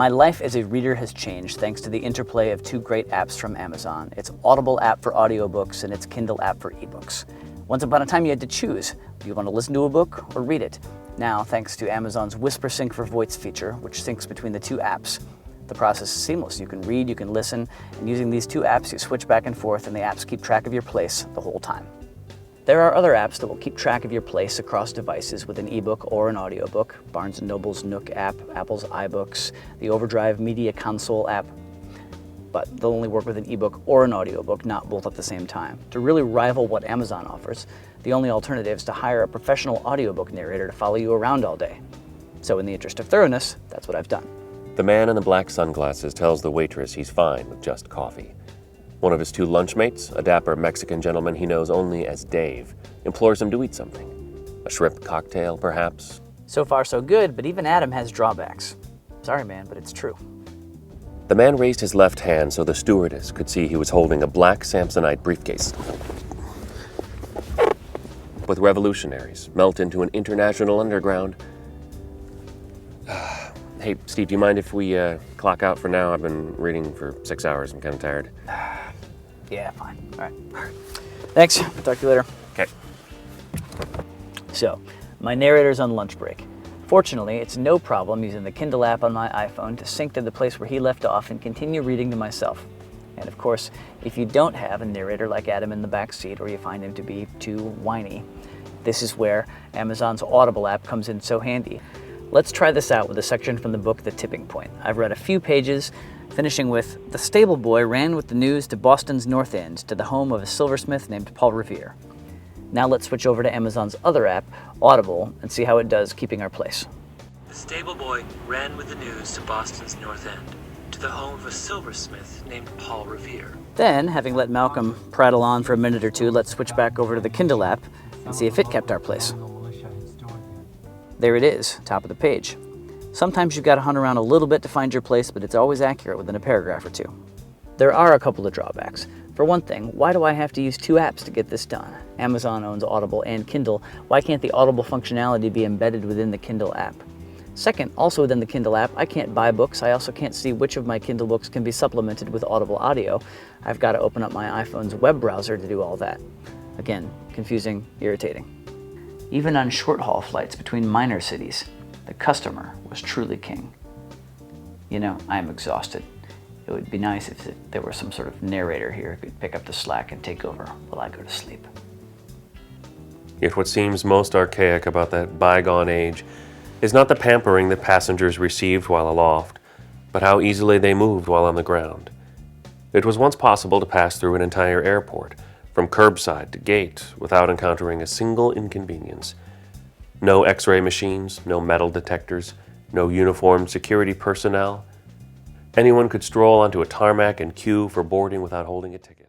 My life as a reader has changed thanks to the interplay of two great apps from Amazon, its Audible app for audiobooks and its Kindle app for ebooks. Once upon a time you had to choose. Do you want to listen to a book or read it? Now, thanks to Amazon's Whispersync for Voice feature, which syncs between the two apps, the process is seamless. You can read, you can listen, and using these two apps you switch back and forth and the apps keep track of your place the whole time. There are other apps that will keep track of your place across devices with an ebook or an audiobook. Barnes & Noble's Nook app, Apple's iBooks, the Overdrive Media Console app. But they'll only work with an ebook or an audiobook, not both at the same time. To really rival what Amazon offers, the only alternative is to hire a professional audiobook narrator to follow you around all day. So in the interest of thoroughness, that's what I've done. The man in the black sunglasses tells the waitress he's fine with just coffee. One of his two lunchmates, a dapper Mexican gentleman he knows only as Dave, implores him to eat something. A shrimp cocktail, perhaps? So far so good, but even Adam has drawbacks. Sorry man, but it's true. The man raised his left hand so the stewardess could see he was holding a black Samsonite briefcase with revolutionaries melt into an international underground. Hey, Steve, do you mind if we clock out for now? I've been reading for 6 hours. I'm kind of tired. Yeah, fine. All right. Thanks. Talk to you later. Okay. So, my narrator's on lunch break. Fortunately, it's no problem using the Kindle app on my iPhone to sync to the place where he left off and continue reading to myself. And of course, if you don't have a narrator like Adam in the back seat or you find him to be too whiny, this is where Amazon's Audible app comes in so handy. Let's try this out with a section from the book The Tipping Point. I've read a few pages, finishing with, "The stable boy ran with the news to Boston's North End, to the home of a silversmith named Paul Revere." Now let's switch over to Amazon's other app, Audible, and see how it does keeping our place. The stable boy ran with the news to Boston's North End, to the home of a silversmith named Paul Revere. Then, having let Malcolm prattle on for a minute or two, let's switch back over to the Kindle app and see if it kept our place. There it is, top of the page. Sometimes you've got to hunt around a little bit to find your place, but it's always accurate within a paragraph or two. There are a couple of drawbacks. For one thing, why do I have to use two apps to get this done? Amazon owns Audible and Kindle. Why can't the Audible functionality be embedded within the Kindle app? Second, also within the Kindle app, I can't buy books. I also can't see which of my Kindle books can be supplemented with Audible audio. I've got to open up my iPhone's web browser to do all that. Again, confusing, irritating. Even on short-haul flights between minor cities, the customer was truly king. You know, I'm exhausted. It would be nice if there were some sort of narrator here who could pick up the slack and take over while I go to sleep. Yet what seems most archaic about that bygone age is not the pampering that passengers received while aloft, but how easily they moved while on the ground. It was once possible to pass through an entire airport, from curbside to gate, without encountering a single inconvenience. No X-ray machines, no metal detectors, no uniformed security personnel. Anyone could stroll onto a tarmac and queue for boarding without holding a ticket.